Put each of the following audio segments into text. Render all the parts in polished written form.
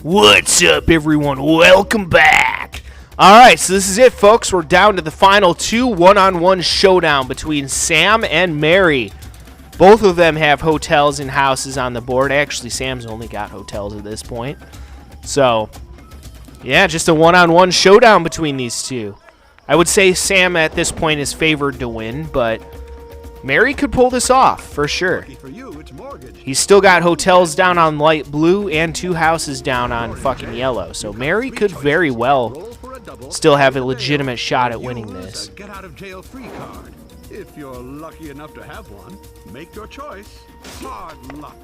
What's up, everyone? Welcome back. Alright, so this is it, folks. We're down to the final two one-on-one showdown between Sam and Mary. Both of them have hotels and houses on the board. Actually, Sam's only got hotels at this point. So, yeah, just a one-on-one showdown between these two. I would say Sam at this point is favored to win, but Mary could pull this off, for sure. He's still got hotels down on light blue and two houses down on fucking yellow. So Mary could very well still have a legitimate shot at winning this. Get out of jail free card. If you're lucky enough to have one, make your choice. Hard luck.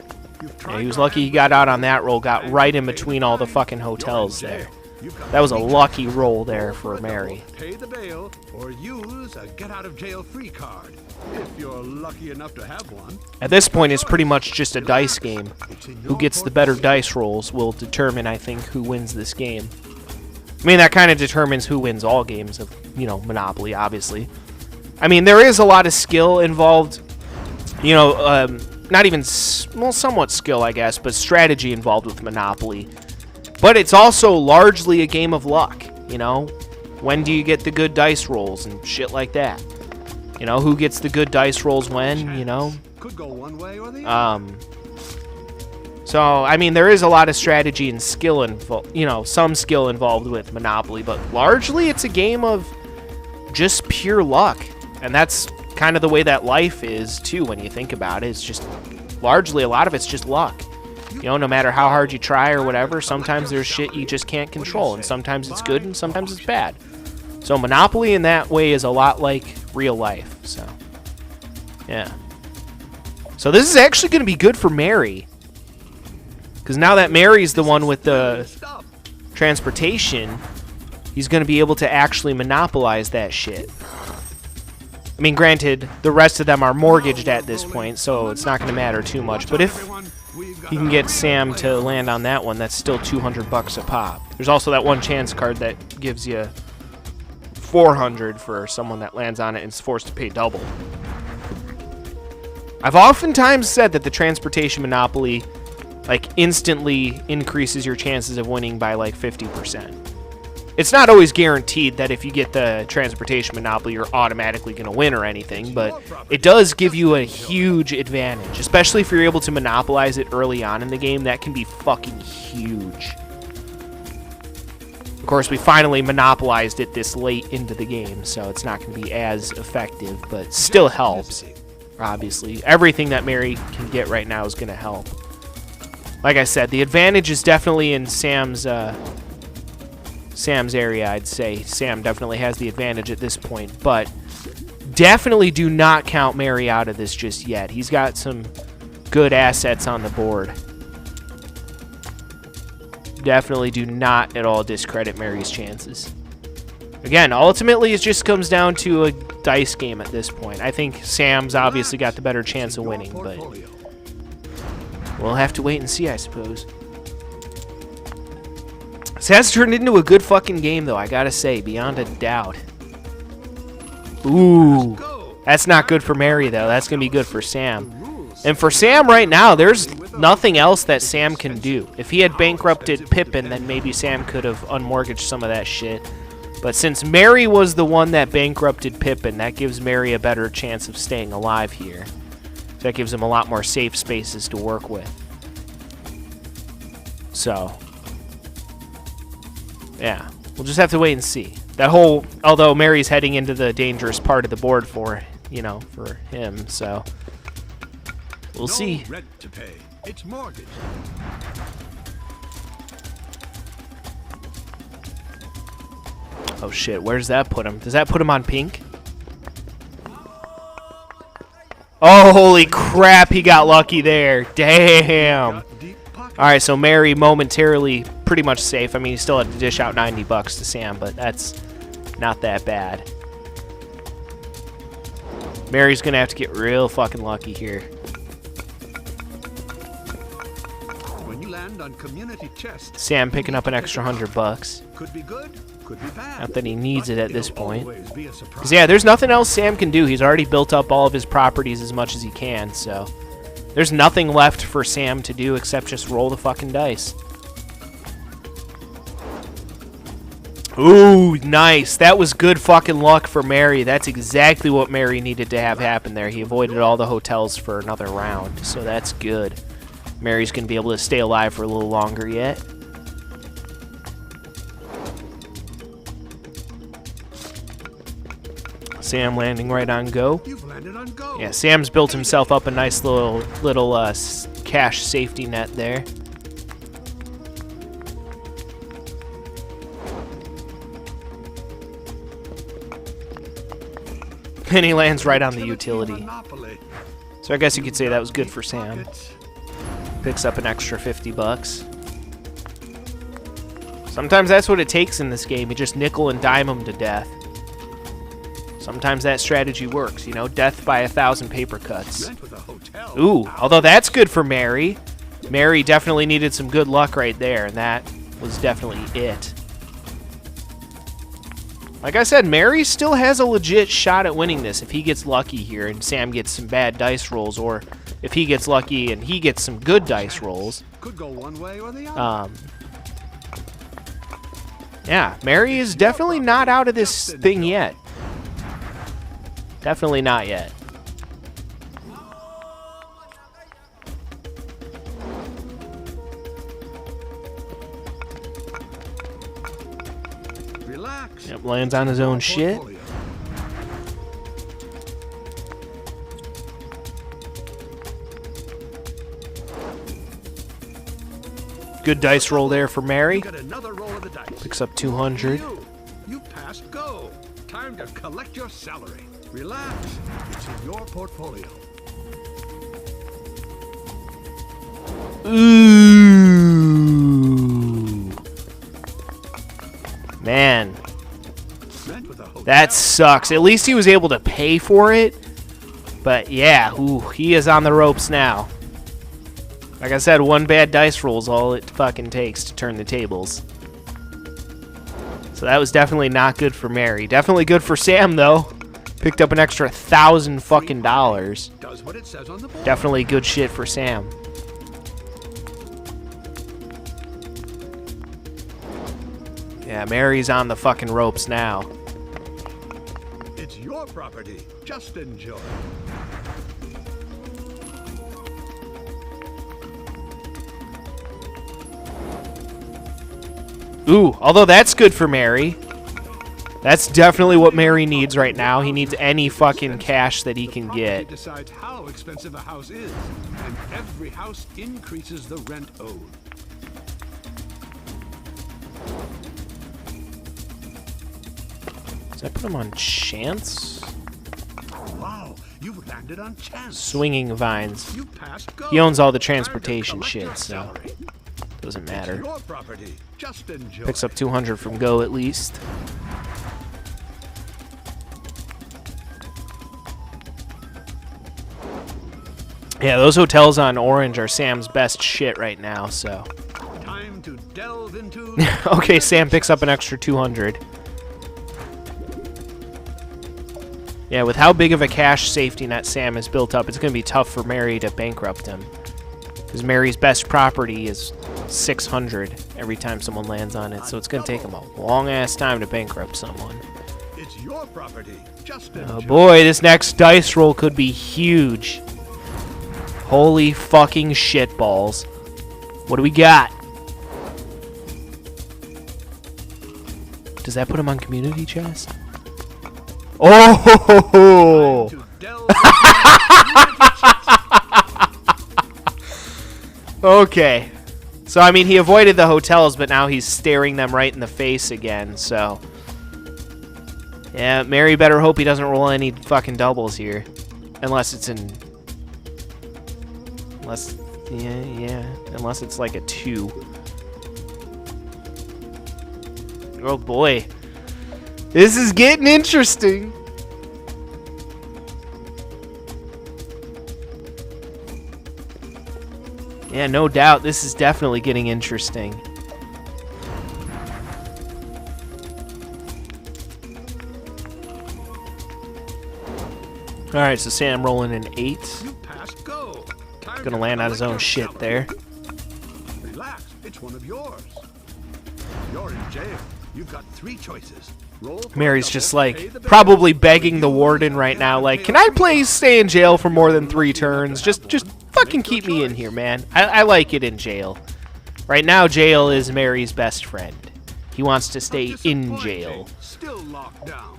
Yeah, he was lucky he got out on that roll, got right in between all the fucking hotels there. That was a lucky roll there for Mary. Pay the bail or use a get out of jail free card. If you're lucky enough to have one. At this point, it's pretty much just a dice game. Who gets the better dice rolls will determine, I think, who wins this game. I mean, that kind of determines who wins all games of, you know, Monopoly, obviously. I mean, there is a lot of skill involved, you know, not even, well, somewhat skill, I guess, but strategy involved with Monopoly. But it's also largely a game of luck, you know? When do you get the good dice rolls and shit like that? You know, who gets the good dice rolls when, you know? Could go one way or the other. So, I mean, there is a lot of strategy and skill involved, you know, some skill involved with Monopoly, but largely it's a game of just pure luck. And that's kind of the way that life is, too, when you think about it. It's just, largely, a lot of it's just luck. You know, no matter how hard you try or whatever, sometimes there's shit you just can't control, and sometimes it's good and sometimes it's bad. So Monopoly in that way is a lot like real life, so, yeah. So this is actually going to be good for Mary. Because now that Mary's the one with the transportation, he's going to be able to actually monopolize that shit. I mean, granted, the rest of them are mortgaged at this point, so it's not going to matter too much. But if you can get Sam to land on that one, that's still $200 a pop. There's also that one chance card that gives you $400 for someone that lands on it and is forced to pay double. I've oftentimes said that the transportation monopoly like instantly increases your chances of winning by like 50%. It's not always guaranteed that if you get the transportation monopoly you're automatically going to win or anything, but it does give you a huge advantage, especially if you're able to monopolize it early on in the game. That can be fucking huge. Of course, we finally monopolized it this late into the game, so it's not going to be as effective, but still helps, obviously. Everything that Mary can get right now is going to help. Like I said, the advantage is definitely in Sam's area, I'd say. Sam definitely has the advantage at this point, but definitely do not count Mary out of this just yet. He's got some good assets on the board. Definitely do not at all discredit Mary's chances. Again, ultimately, it just comes down to a dice game at this point. I think Sam's obviously got the better chance of winning, but we'll have to wait and see, I suppose. This has turned into a good fucking game, though, I gotta say, beyond a doubt. Ooh, that's not good for Mary, though. That's gonna be good for Sam. And for Sam right now, there's nothing else that Sam can do. If he had bankrupted Pippin, then maybe Sam could have unmortgaged some of that shit. But since Mary was the one that bankrupted Pippin, that gives Mary a better chance of staying alive here. That gives him a lot more safe spaces to work with. So, yeah, we'll just have to wait and see. That whole, although Mary's heading into the dangerous part of the board for, you know, for him, so we'll see. Rent to pay. It's mortgage. Oh shit, where does that put him? Does that put him on pink? Oh, holy crap, he got lucky there. Damn. Alright, so Mary momentarily pretty much safe. I mean, he still had to dish out $90 to Sam, but that's not that bad. Mary's gonna have to get real fucking lucky here. When you land on community chest, Sam picking up an extra $100. could be good, could be bad. Not that he needs it at this point. Always be a surprise. 'Cause yeah, there's nothing else Sam can do. He's already built up all of his properties as much as he can, so there's nothing left for Sam to do except just roll the fucking dice. Ooh, nice. That was good fucking luck for Mary. That's exactly what Mary needed to have happen there. He avoided all the hotels for another round, so that's good. Mary's going to be able to stay alive for a little longer yet. Sam landing right on go. You've landed on go. Yeah, Sam's built himself up a nice little cash safety net there. And he lands right on the utility. So I guess you could say that was good for Sam. Picks up an extra 50 bucks. Sometimes that's what it takes in this game. You just nickel and dime them to death. Sometimes that strategy works, you know, death by 1,000 paper cuts. Ooh, although that's good for Mary. Mary definitely needed some good luck right there, and that was definitely it. Like I said, Mary still has a legit shot at winning this if he gets lucky here and Sam gets some bad dice rolls, or if he gets lucky and he gets some good dice rolls. Could go one way or the other. Yeah, Mary is definitely not out of this thing yet. Definitely not yet. Relax. Yep, lands on his own shit. Good dice roll there for Mary. Got another roll of the dice. Picks up 200. You passed go. Time to collect your salary. Relax. It's in your portfolio. Ooh. Man. That sucks. At least he was able to pay for it. But yeah, ooh, he is on the ropes now. Like I said, one bad dice roll is all it fucking takes to turn the tables. So that was definitely not good for Mary. Definitely good for Sam, though. Picked up an extra $1,000 fucking dollars. Does what it says on the board. Definitely good shit for Sam. Yeah, Mary's on the fucking ropes now. It's your property. Just enjoy. Ooh, although that's good for Mary. That's definitely what Mary needs right now. He needs any fucking cash that he can get. Decides how expensive a house is, and every house increases the rent owed. Does that put him on chance? Wow, you've landed on chance. Swinging vines. You passed go. He owns all the transportation shit, so doesn't matter. Your property. Just enjoy. Picks up 200 from go at least. Yeah, those hotels on Orange are Sam's best shit right now, so. Time to delve into. Okay, Sam picks up an extra 200. Yeah, with how big of a cash safety net Sam has built up, it's going to be tough for Mary to bankrupt him. Because Mary's best property is 600 every time someone lands on it, so it's going to take him a long-ass time to bankrupt someone. It's your property. Just enjoy. Oh boy, this next dice roll could be huge. Holy fucking shitballs. What do we got? Does that put him on community chest? Oh! Okay. So, I mean, he avoided the hotels, but now he's staring them right in the face again, so. Yeah, Mary better hope he doesn't roll any fucking doubles here. Unless it's in... Unless it's like a 2. Oh boy. This is getting interesting. Yeah, no doubt. This is definitely getting interesting. Alright, so Sam rolling an 8. Gonna land on his own shit there. Relax, it's one of yours. You're in jail. You've got 3 choices. Roll for a Mary's double, just pay like the bill, probably or begging the you warden right now, like, can I please stay in jail for more than 3 turns? Just fucking keep me in here, man. I like it in jail. Right now, jail is Mary's best friend. He wants to stay in jail. Still locked down.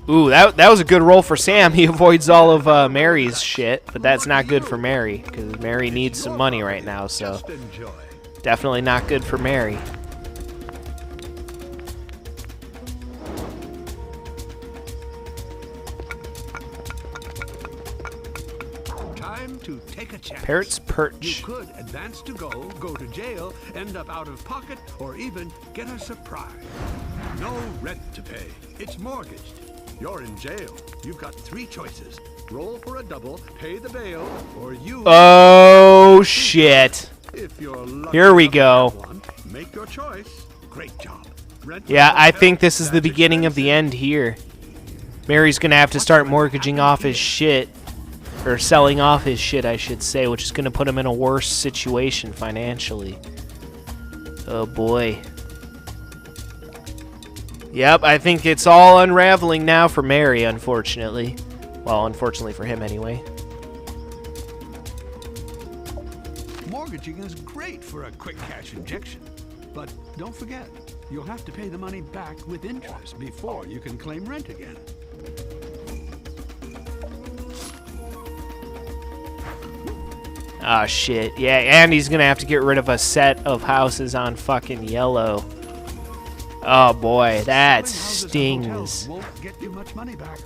Ooh, that was a good roll for Sam. He avoids all of Mary's shit, but that's not good for Mary, because Mary needs some money right now, so Just enjoy. definitely not good for Mary. Time to take a chance. Parrot's You Perch. could advance to go to jail, end up out of pocket, or even get a surprise. No rent to pay. It's mortgaged. You're in jail. You've got 3 choices. Roll for a double, pay the bail, or you... Oh, shit. If you're lucky Here we enough to go. have one, make your choice. Great job. Rent for Yeah, a I hotel, think this is the that's beginning of the end here. Mary's gonna have to start mortgaging off his shit. Or selling off his shit, I should say, which is gonna put him in a worse situation financially. Oh, boy. Yep, I think it's all unraveling now for Mary, unfortunately. Well, unfortunately for him, anyway. Mortgaging is great for a quick cash injection. But don't forget, you'll have to pay the money back with interest before you can claim rent again. Oh, shit. Yeah, and he's gonna have to get rid of a set of houses on fucking yellow. Oh, boy, that Selling houses and hotels stings. won't get you much money back.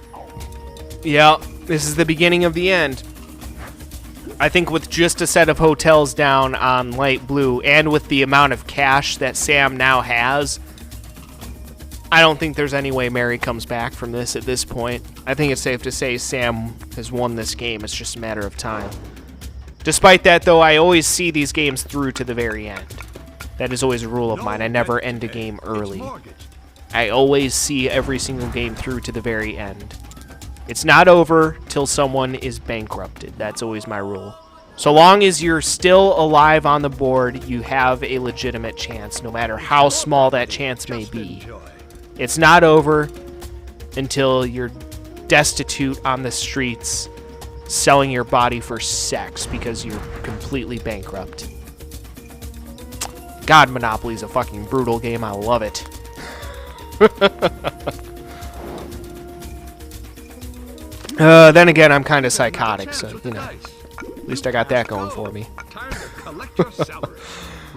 Yep, this is the beginning of the end. I think with just a set of hotels down on light blue, and with the amount of cash that Sam now has, I don't think there's any way Mary comes back from this at this point. I think it's safe to say Sam has won this game. It's just a matter of time. Despite that, though, I always see these games through to the very end. That is always a rule of mine. I never end a game early. I always see every single game through to the very end. It's not over till someone is bankrupted. That's always my rule. So long as you're still alive on the board, you have a legitimate chance, no matter how small that chance may be. It's not over until you're destitute on the streets, selling your body for sex because you're completely bankrupt. God, Monopoly is a fucking brutal game. I love it. Then again, I'm kind of psychotic, so, you know, at least I got that going for me.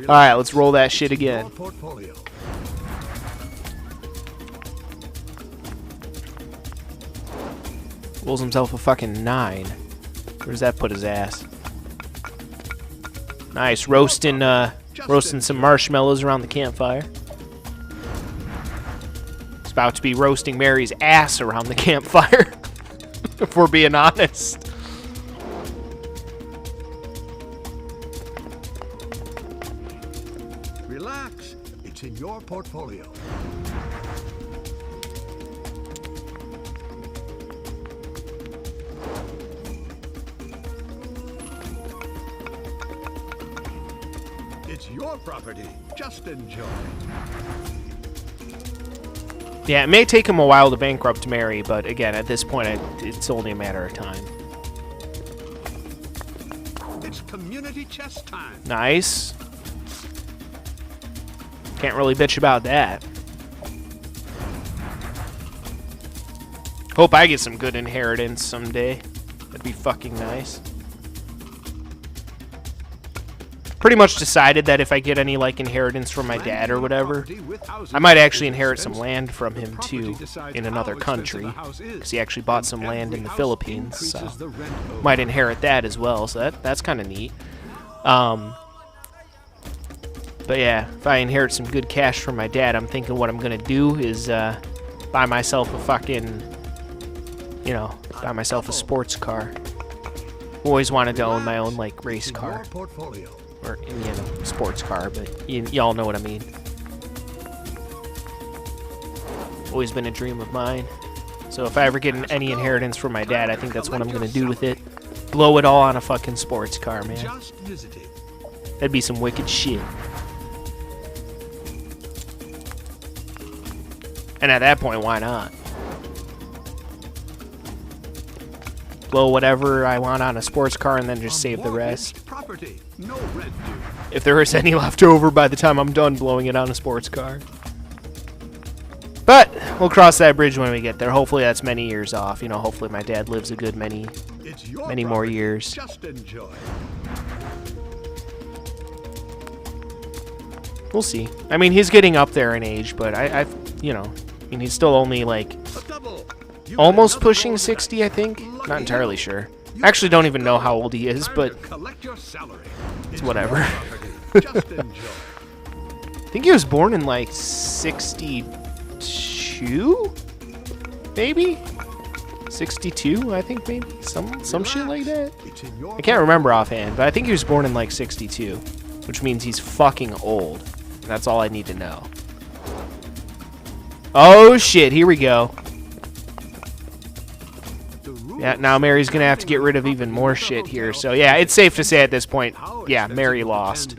Alright, let's roll that shit again. Rolls himself a fucking 9. Where does that put his ass? Nice, roasting some marshmallows around the campfire. It's about to be roasting Mary's ass around the campfire, if we're being honest. Relax. It's in your portfolio. It's your property. Just enjoy. Yeah, it may take him a while to bankrupt Mary, but again, at this point, it's only a matter of time. It's community chess time. Nice. Can't really bitch about that. Hope I get some good inheritance someday. That'd be fucking nice. Pretty much decided that if I get any, like, inheritance from my dad or whatever, I might actually inherit some land from him, too, in another country, because he actually bought some land in the Philippines, so might inherit that as well, so that's kind of neat. But yeah, if I inherit some good cash from my dad, I'm thinking what I'm going to do is buy myself a fucking, you know, buy myself a sports car. Always wanted to own my own, like, race car. Or, you know, sports car, but y'all know what I mean. Always been a dream of mine. So if I ever get any inheritance from my dad, I think that's what I'm going to do with it. blow it all on a fucking sports car, man. Just visiting. That'd be some wicked shit. And at that point, why not? Blow whatever I want on a sports car and then just save the rest. Property. No rent due. If there is any left over by the time I'm done blowing it on a sports car. But we'll cross that bridge when we get there. Hopefully that's many years off. You know, hopefully my dad lives a good many more years. Just enjoy. We'll see. I mean, he's getting up there in age, but I've, you know, I mean, he's still only like almost pushing 60, I think. Not entirely sure. I actually don't even know how old he is, but it's whatever. I think he was born in like 62, maybe 62. I think maybe some shit like that. I can't remember offhand, but I think he was born in like 62, which means he's fucking old. That's all I need to know. Oh shit! Here we go. Yeah, now Mary's gonna have to get rid of even more shit here. So yeah, it's safe to say at this point, yeah, Mary lost.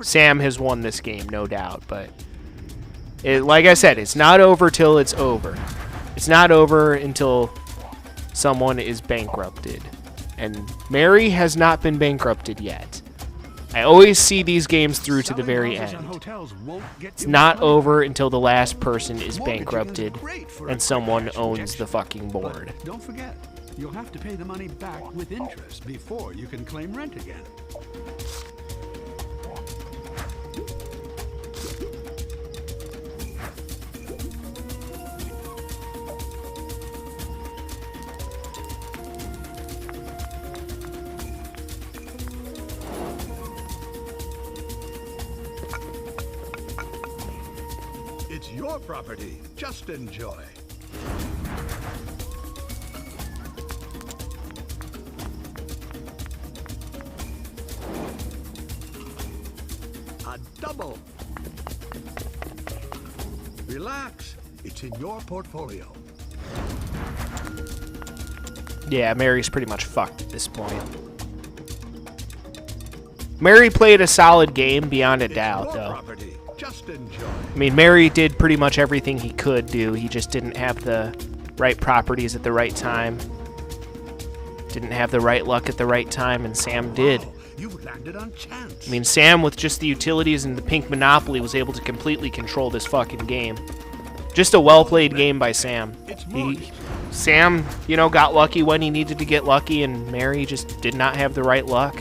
Sam has won this game, no doubt. But like I said, it's not over till it's over. It's not over until someone is bankrupted. And Mary has not been bankrupted yet. I always see these games through to the very end. It's not over until the last person is bankrupted and someone owns the fucking board. Don't forget, you'll have to pay the money back with interest before you can claim rent again. It's your property. Just enjoy. A double. Relax. It's in your portfolio. Yeah, Mary's pretty much fucked at this point. Mary played a solid game beyond a doubt, though. Just enjoy. I mean, Mary did pretty much everything he could do. He just didn't have the right properties at the right time. Didn't have the right luck at the right time, and Sam did. You landed on chance. I mean, Sam, with just the utilities and the pink monopoly, was able to completely control this fucking game. Just a well-played game by Sam. Sam, you know, got lucky when he needed to get lucky, and Mary just did not have the right luck.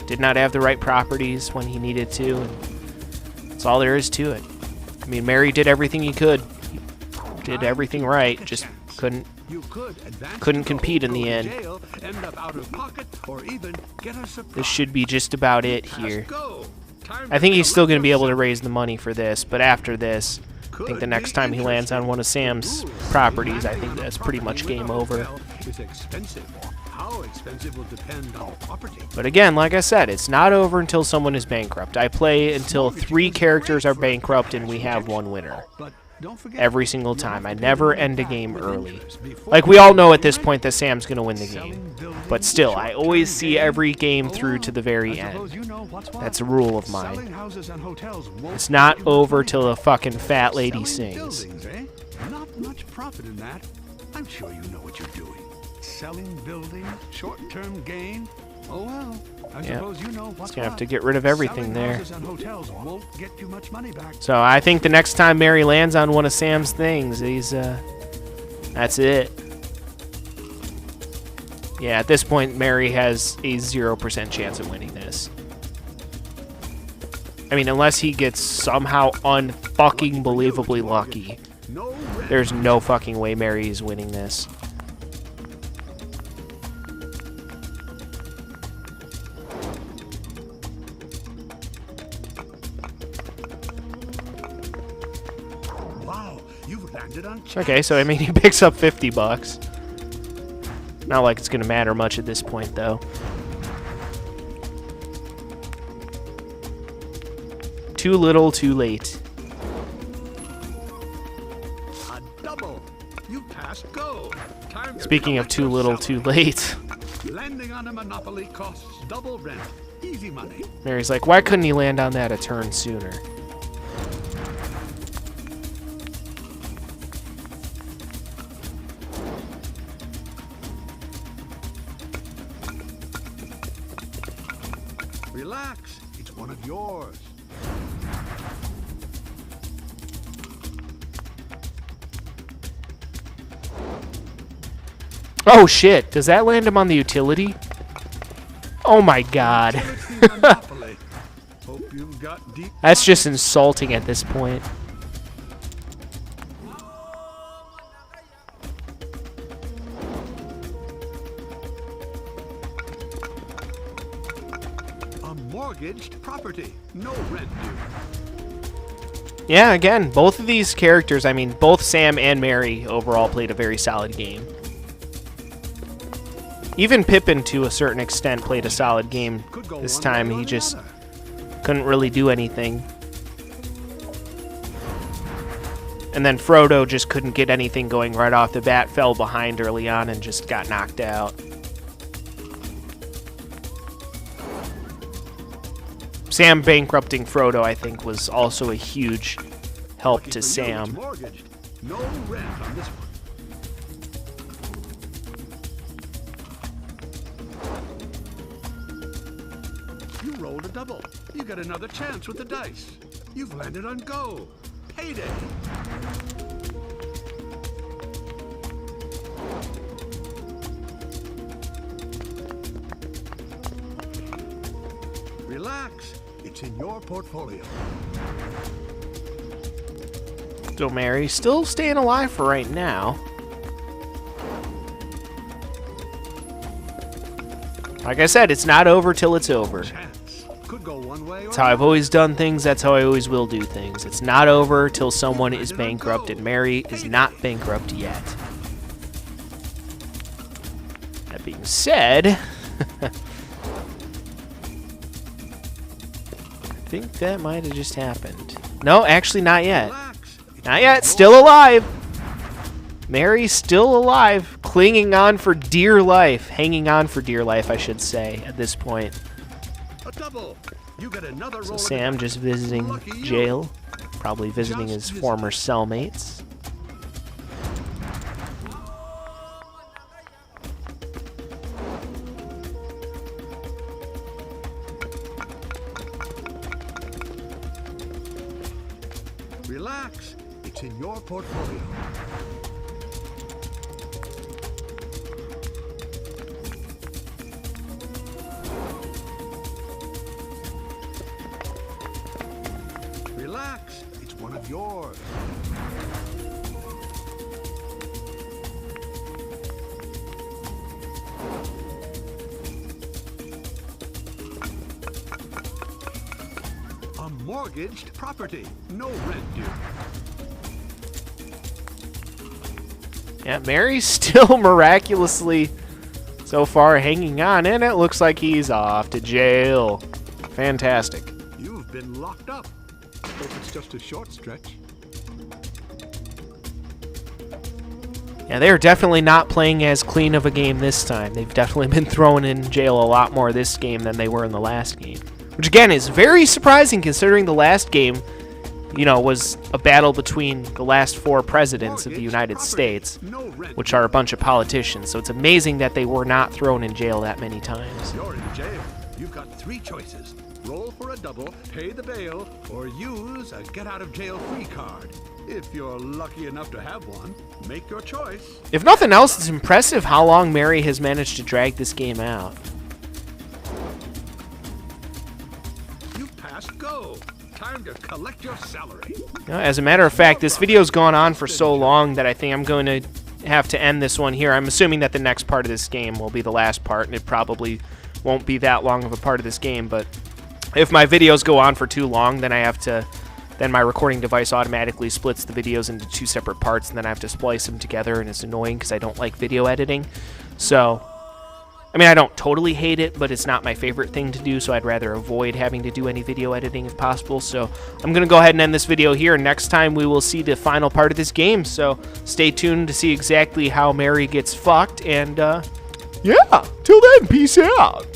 Did not have the right properties when he needed to. And that's all there is to it. I mean, Mary did everything he could. He did everything right. Just couldn't compete in the end. This should be just about it here. I think he's still going to be able to raise the money for this, but after this, I think the next time he lands on one of Sam's properties, I think that's pretty much game over. But again, like I said, it's not over until someone is bankrupt. I play until 3 characters are bankrupt and we have one winner. Every single time. I never end a game early. Like, we all know at this point that Sam's going to win the game. But still, I always see every game through to the very end. That's a rule of mine. It's not over till a fucking fat lady sings. Not much profit in that. I'm sure you know what you're doing. Selling buildings, short-term gain. Oh well. I suppose you know what's gonna have to get rid of everything there. And hotels won't get you much money back. So I think the next time Mary lands on one of Sam's things, that's it. Yeah, at this point, Mary has a 0% chance of winning this. I mean, unless he gets somehow unfucking believably lucky, there's no fucking way Mary is winning this. Okay, so I mean, he picks up $50. Not like it's gonna matter much at this point, though. Too little, too late. A double. You passed go. Speaking of too little, too late. Landing on a monopoly costs double rent. Easy money. Mary's like, why couldn't he land on that a turn sooner? Relax. It's one of yours. Oh shit, does that land him on the utility? Oh my god. Monopoly. Hope you've got deep. That's just insulting at this point. A mortgaged property. No rent due. Yeah, again, both of these characters, I mean, both Sam and Mary overall played a very solid game. Even Pippin, to a certain extent, played a solid game this time. He just couldn't really do anything. And then Frodo just couldn't get anything going right off the bat, fell behind early on, and just got knocked out. Sam bankrupting Frodo, I think, was also a huge help to Sam. No rent on this one. You rolled a double. You got another chance with the dice. You've landed on go. Payday. Relax. It's in your portfolio. So Mary still staying alive for right now. Like I said, it's not over till it's over. Could go one way or That's how I've always done things. That's how I always will do things. It's not over till someone is bankrupt, and Mary is not bankrupt yet. That being said, I think that might have just happened. No, actually not yet. Not yet. Still alive. Mary's still alive, clinging on for dear life. Hanging on for dear life, I should say, at this point. a double. You get another roll. So Sam just visiting jail, probably visiting his former cellmates. Relax. It's in your portfolio. Relax. It's one of yours. A mortgaged property. No rent due. Yeah, Mary's still miraculously, so far, hanging on, and it looks like he's off to jail. Fantastic. You've been locked up. Hope it's just a short stretch. Yeah, they're definitely not playing as clean of a game this time. They've definitely been thrown in jail a lot more this game than they were in the last game. Which, again, is very surprising considering the last game, you know, was a battle between the last 4 presidents of the United States, which are a bunch of politicians. So it's amazing that they were not thrown in jail that many times. You're in jail. You've got 3 choices. Roll for a double, pay the bail, or use a get-out-of-jail-free card. If you're lucky enough to have one, make your choice. If nothing else, it's impressive how long Mary has managed to drag this game out. You've passed go. Time to collect your salary. You know, as a matter of fact, this video's gone on for so long that I think I'm going to have to end this one here. I'm assuming that the next part of this game will be the last part, and it probably won't be that long of a part of this game, but if my videos go on for too long, then then my recording device automatically splits the videos into 2 separate parts, and then I have to splice them together, and it's annoying because I don't like video editing. So, I mean, I don't totally hate it, but it's not my favorite thing to do, so I'd rather avoid having to do any video editing if possible. So I'm going to go ahead and end this video here. Next time we will see the final part of this game, so stay tuned to see exactly how Mary gets fucked, and Yeah, till then, peace out.